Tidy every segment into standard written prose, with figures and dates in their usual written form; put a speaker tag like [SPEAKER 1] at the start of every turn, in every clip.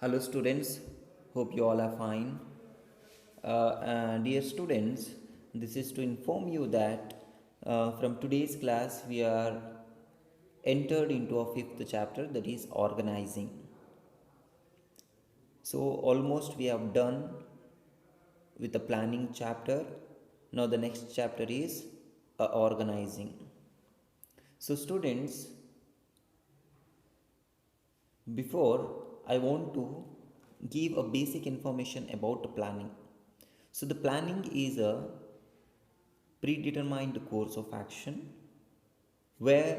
[SPEAKER 1] Hello, students. Hope you all are fine. Dear students, this is to inform you that from today's class we are entered into a fifth chapter, that is organizing. So, almost we have done with the planning chapter. Now, the next chapter is organizing. So, students, before I want to give a basic information about planning. So, the planning is a predetermined course of action where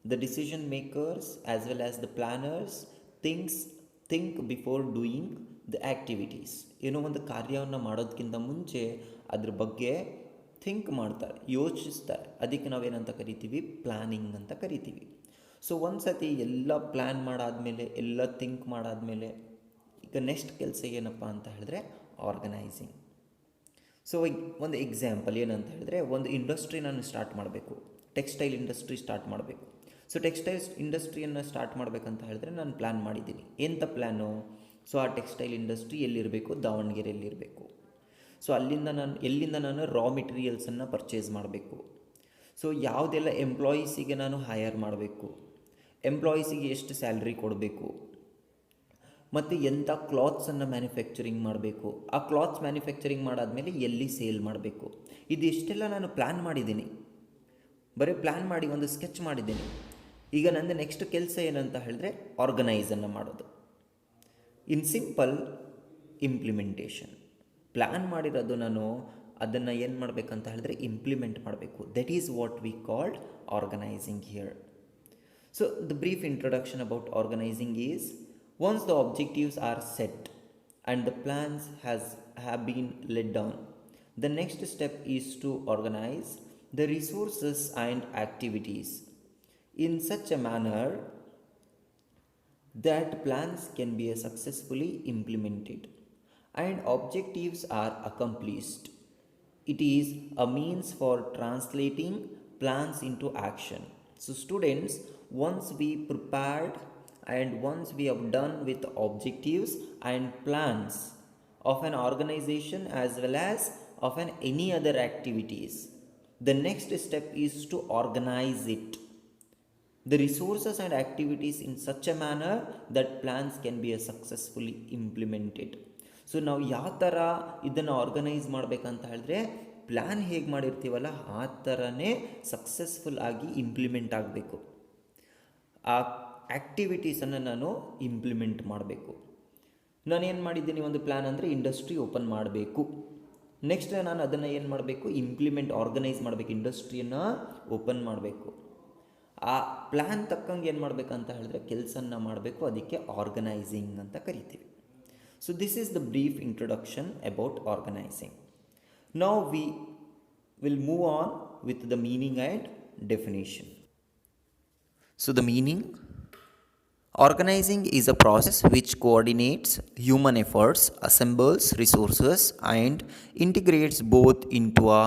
[SPEAKER 1] the decision makers as well as the planners think before doing the activities. ಏನೋ ಒಂದು ಕಾರ್ಯವನ್ನು ಮಾಡೋದಕ್ಕಿಂತ ಮುಂಚೆ ಅದ್ರ ಬಗ್ಗೆ think ಮಾಡ್ತಾರೆ, ಯೋಚಿಸ್ತಾರೆ. ಅದಕ್ಕೆ ನಾವೇನಂತ ಕರಿತೀವಿ? ಪ್ಲ್ಯಾನಿಂಗ್ ಅಂತ ಕರಿತೀವಿ. ಸೊ ಒಂದು ಸತಿ ಎಲ್ಲ ಪ್ಲ್ಯಾನ್ ಮಾಡಾದಮೇಲೆ, ಎಲ್ಲ ಥಿಂಕ್ ಮಾಡಾದಮೇಲೆ, ಈಗ ನೆಕ್ಸ್ಟ್ ಕೆಲಸ ಏನಪ್ಪ ಅಂತ ಹೇಳಿದ್ರೆ ಆರ್ಗನೈಸಿಂಗ್. ಸೊ ಒಂದು ಎಕ್ಸಾಂಪಲ್ ಏನಂತ ಹೇಳಿದ್ರೆ, ಒಂದು ಇಂಡಸ್ಟ್ರಿ ನಾನು ಸ್ಟಾರ್ಟ್ ಮಾಡಬೇಕು, ಟೆಕ್ಸ್ಟೈಲ್ ಇಂಡಸ್ಟ್ರಿ ಸ್ಟಾರ್ಟ್ ಮಾಡಬೇಕು. ಸೊ ಟೆಕ್ಸ್ಟೈಲ್ಸ್ ಇಂಡಸ್ಟ್ರಿಯನ್ನು ಸ್ಟಾರ್ಟ್ ಮಾಡಬೇಕಂತ ಹೇಳಿದ್ರೆ ನಾನು ಪ್ಲ್ಯಾನ್ ಮಾಡಿದ್ದೀನಿ. ಎಂಥ ಪ್ಲ್ಯಾನು? ಸೊ ಆ ಟೆಕ್ಸ್ಟೈಲ್ ಇಂಡಸ್ಟ್ರಿ ಎಲ್ಲಿರಬೇಕು? ದಾವಣಗೆರೆಯಲ್ಲಿರಬೇಕು. ಸೊ ಎಲ್ಲಿಂದ ನಾನು ರಾ ಮೆಟೀರಿಯಲ್ಸನ್ನು ಪರ್ಚೇಸ್ ಮಾಡಬೇಕು. ಸೊ ಯಾವುದೆಲ್ಲ ಎಂಪ್ಲಾಯೀಸಿಗೆ ನಾನು ಹೈಯರ್ ಮಾಡಬೇಕು, ಎಂಪ್ಲಾಯೀಸಿಗೆ ಎಷ್ಟು ಸ್ಯಾಲ್ರಿ ಕೊಡಬೇಕು, ಮತ್ತು ಎಂಥ ಕ್ಲಾತ್ಸನ್ನು ಮ್ಯಾನುಫ್ಯಾಕ್ಚರಿಂಗ್ ಮಾಡಬೇಕು, ಆ ಕ್ಲಾತ್ಸ್ ಮ್ಯಾನುಫ್ಯಾಕ್ಚರಿಂಗ್ ಮಾಡಾದಮೇಲೆ ಎಲ್ಲಿ ಸೇಲ್ ಮಾಡಬೇಕು, ಇದಿಷ್ಟೆಲ್ಲ ನಾನು ಪ್ಲ್ಯಾನ್ ಮಾಡಿದ್ದೀನಿ. ಬರೀ ಪ್ಲ್ಯಾನ್ ಮಾಡಿ ಒಂದು ಸ್ಕೆಚ್ ಮಾಡಿದ್ದೀನಿ. ಈಗ ನಂದು ನೆಕ್ಸ್ಟ್ ಕೆಲಸ ಏನಂತ ಹೇಳಿದ್ರೆ ಆರ್ಗನೈಸನ್ನು ಮಾಡೋದು. In simple implementation. ಪ್ಲ್ಯಾನ್ ಮಾಡಿರೋದು ನಾನು ಅದನ್ನು ಏನು ಮಾಡಬೇಕಂತ ಹೇಳಿದ್ರೆ ಇಂಪ್ಲಿಮೆಂಟ್ ಮಾಡಬೇಕು. That is what we called organizing here. So the brief introduction about organizing is, once the objectives are set and the plans have been laid down, the next step is to organize the resources and activities in such a manner that plans can be successfully implemented and objectives are accomplished. It is a means for translating plans into action. So students, once we prepared and once we have done with objectives and plans of an organization as well as of any other activities, the next step is to organize it, the resources and activities in such a manner that plans can be successfully implemented. So ನಾವು ಯಾವ ಥರ ಇದನ್ನು organise ಮಾಡಬೇಕಂತ ಹೇಳಿದ್ರೆ, plan ಹೇಗೆ ಮಾಡಿರ್ತೀವಲ್ಲ ಆ ಥರನೇ ಸಕ್ಸಸ್ಫುಲ್ ಆಗಿ ಇಂಪ್ಲಿಮೆಂಟ್ ಆಗಬೇಕು. ಆ ಆ್ಯಕ್ಟಿವಿಟೀಸನ್ನು ನಾನು ಇಂಪ್ಲಿಮೆಂಟ್ ಮಾಡಬೇಕು. ನಾನೇನು ಮಾಡಿದ್ದೀನಿ, ಒಂದು ಪ್ಲ್ಯಾನ್ ಅಂದರೆ ಇಂಡಸ್ಟ್ರಿ ಓಪನ್ ಮಾಡಬೇಕು. ನೆಕ್ಸ್ಟ್ ನಾನು ಅದನ್ನು ಏನು ಮಾಡಬೇಕು? ಆರ್ಗನೈಸ್ ಮಾಡಬೇಕು, ಇಂಡಸ್ಟ್ರಿಯನ್ನು ಓಪನ್ ಮಾಡಬೇಕು. ಆ ಪ್ಲ್ಯಾನ್ ತಕ್ಕಂಗೆ ಏನು ಮಾಡಬೇಕಂತ ಹೇಳಿದ್ರೆ ಕೆಲಸನ ಮಾಡಬೇಕು. ಅದಕ್ಕೆ ಆರ್ಗನೈಸಿಂಗ್ ಅಂತ ಕರಿತೀವಿ. So this is the brief introduction about organizing. Now we will move on with the meaning and definition. So the meaning: organizing is a process which coordinates human efforts, assembles resources, and integrates both into a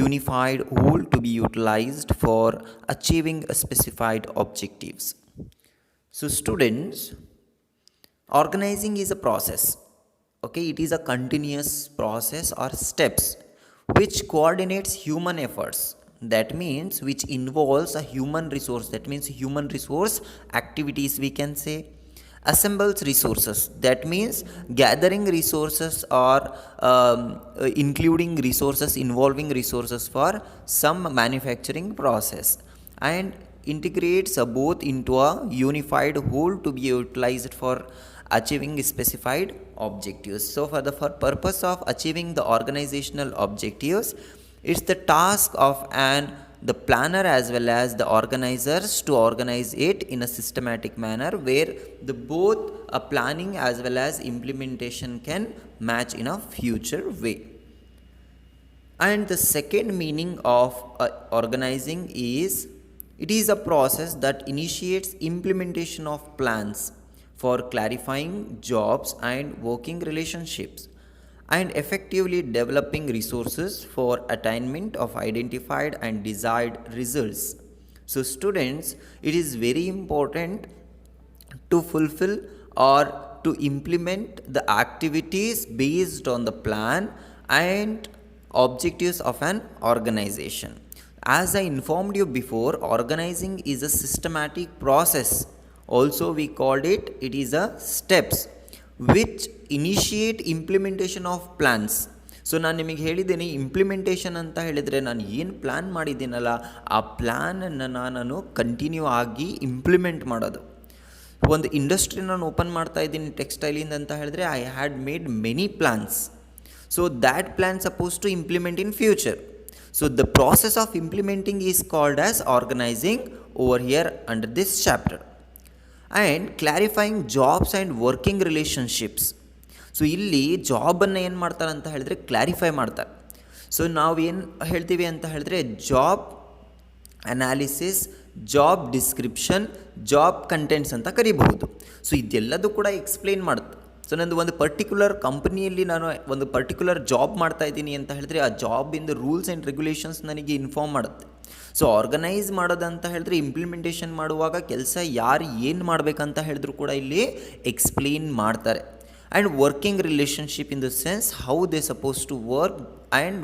[SPEAKER 1] unified whole to be utilized for achieving specified objectives. So, students, organizing is a process. Okay, it is a continuous process or steps which coordinates human efforts. That means which involves a human resource, that means human resource activities we can say. Assembles resources, that means gathering resources or including resources, involving resources for some manufacturing process, and integrates both into a unified whole to be utilized for achieving specified objectives. So for the purpose of achieving the organizational objectives, it's the task of the planner as well as the organizers to organize it in a systematic manner where the both planning as well as implementation can match in a future way. And the second meaning of organizing is, it is a process that initiates implementation of plans for clarifying jobs and working relationships and effectively developing resources for attainment of identified and desired results. So students, it is very important to fulfill or to implement the activities based on the plan and objectives of an organization. As I informed you before, organizing is a systematic process. Also, we called it is a steps which initiate implementation of plans. So ನಾನು ನಿಮಗೆ ಹೇಳಿದ್ದೀನಿ, implementation ಅಂತ ಹೇಳಿದರೆ ನಾನು ಏನು plan ಮಾಡಿದ್ದೀನಲ್ಲ ಆ ಪ್ಲ್ಯಾನನ್ನು ನಾನು continue ಆಗಿ ಇಂಪ್ಲಿಮೆಂಟ್ ಮಾಡೋದು. ಒಂದು ಇಂಡಸ್ಟ್ರಿ ನಾನು ಓಪನ್ ಮಾಡ್ತಾ ಇದ್ದೀನಿ ಟೆಕ್ಸ್ಟೈಲಿಂದ ಅಂತ ಹೇಳಿದ್ರೆ I had made many plans. So that plan suppose to implement in future. So the process of implementing is called as organizing over here under this chapter. And clarifying jobs and working relationships. So ಇಲ್ಲಿ ಜಾಬನ್ನು ಏನು ಮಾಡ್ತಾರೆ ಅಂತ ಹೇಳಿದ್ರೆ clarify ಮಾಡ್ತಾರೆ. So ನಾವು ಏನು ಹೇಳ್ತೀವಿ ಅಂತ ಹೇಳಿದ್ರೆ job analysis, job description, job contents ಅಂತ ಕರಿಬಹುದು. ಸೊ ಇದೆಲ್ಲದೂ ಕೂಡ ಎಕ್ಸ್ಪ್ಲೇನ್ ಮಾಡುತ್ತೆ. ಸೊ ನಂದು ಒಂದು ಪರ್ಟಿಕ್ಯುಲರ್ ಕಂಪನಿಯಲ್ಲಿ ನಾನು ಒಂದು ಪರ್ಟಿಕ್ಯುಲರ್ ಜಾಬ್ ಮಾಡ್ತಾಯಿದ್ದೀನಿ ಅಂತ ಹೇಳಿದ್ರೆ ಆ ಜಾಬಿಂದು ರೂಲ್ಸ್ ಆ್ಯಂಡ್ ರೆಗ್ಯುಲೇಷನ್ಸ್ ನನಗೆ ಇನ್ಫಾರ್ಮ್ ಮಾಡುತ್ತೆ. ಸೊ ಆರ್ಗನೈಸ್ ಮಾಡೋದಂತ ಹೇಳಿದ್ರೆ ಇಂಪ್ಲಿಮೆಂಟೇಷನ್ ಮಾಡುವಾಗ ಕೆಲಸ ಯಾರು ಏನು ಮಾಡಬೇಕಂತ ಹೇಳಿದ್ರು ಕೂಡ ಇಲ್ಲಿ ಎಕ್ಸ್ಪ್ಲೇನ್ ಮಾಡ್ತಾರೆ. And working relationship in the sense how they suppose to work and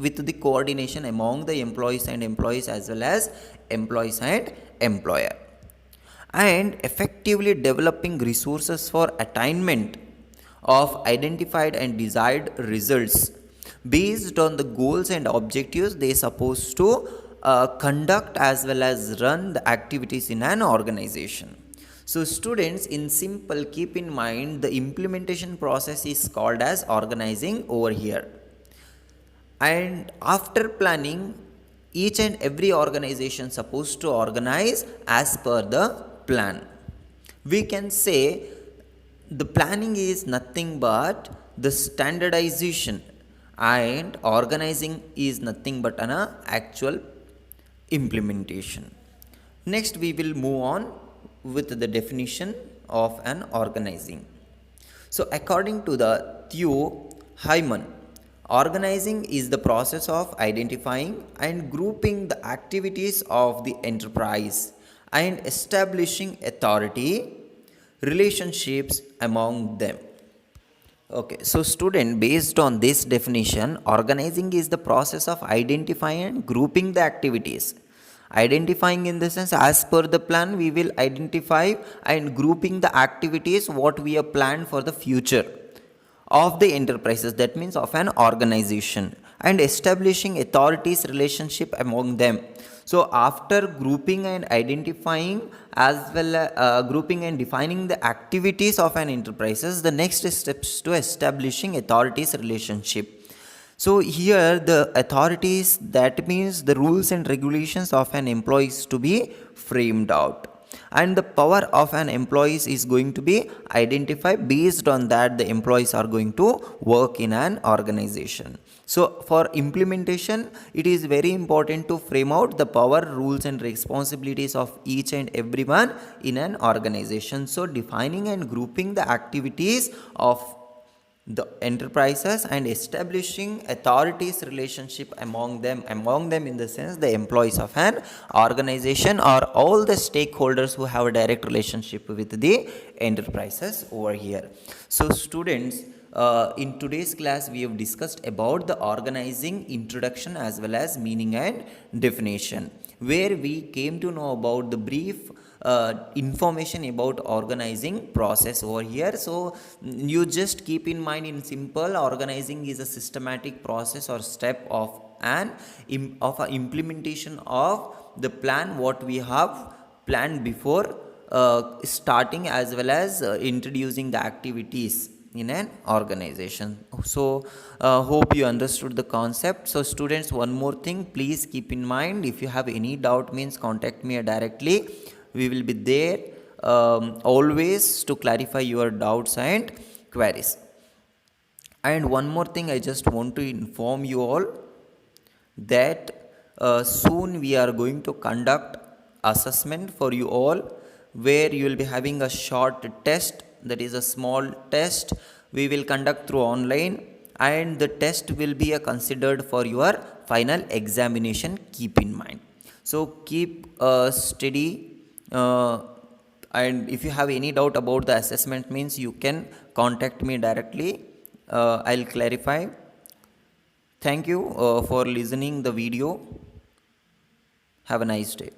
[SPEAKER 1] with the coordination among the employees as well as employees and employer. And effectively developing resources for attainment of identified and desired results based on the goals and objectives they are supposed to conduct as well as run the activities in an organization. So students, in simple, keep in mind the implementation process is called as organizing over here. And after planning, each and every organization supposed to organize as per the plan. We can say the planning is nothing but the standardization and organizing is nothing but an actual implementation. Next we will move on with the definition of an organizing. So according to the Theo Hyman, organizing is the process of identifying and grouping the activities of the enterprise and establishing authority relationships among them. Okay, so student, based on this definition, organizing is the process of identifying and grouping the activities. Identifying in the sense as per the plan we will identify and grouping the activities what we have planned for the future of the enterprises, that means of an organization, and establishing authorities relationship among them. So after grouping and identifying as well grouping and defining the activities of an enterprises, the next steps to establishing authorities relationship. So here the authorities, that means the rules and regulations of an employee is to be framed out, and the power of an employee is going to be identified. Based on that the employees are going to work in an organization. So for implementation it is very important to frame out the power, rules and responsibilities of each and everyone in an organization. So defining and grouping the activities of the enterprises and establishing authorities relationship among them in the sense the employees of an organization or all the stakeholders who have a direct relationship with the enterprises over here. So students, in today's class we have discussed about the organizing introduction as well as meaning and definition, where we came to know about the brief information about organizing process over here. So you just keep in mind, in simple, organizing is a systematic process or step of an implementation of the plan what we have planned before starting as well as introducing the activities in an organization. So hope you understood the concept. So students, one more thing, please keep in mind, if you have any doubt means contact me directly. We will be there always to clarify your doubts and queries. And one more thing I just want to inform you all that soon we are going to conduct assessment for you all, where you will be having a short test, that is a small test we will conduct through online, and the test will be considered for your final examination. Keep in mind. So keep steady And if you have any doubt about the assessment means, you can contact me directly. I'll clarify. Thank you for listening the video. Have a nice day.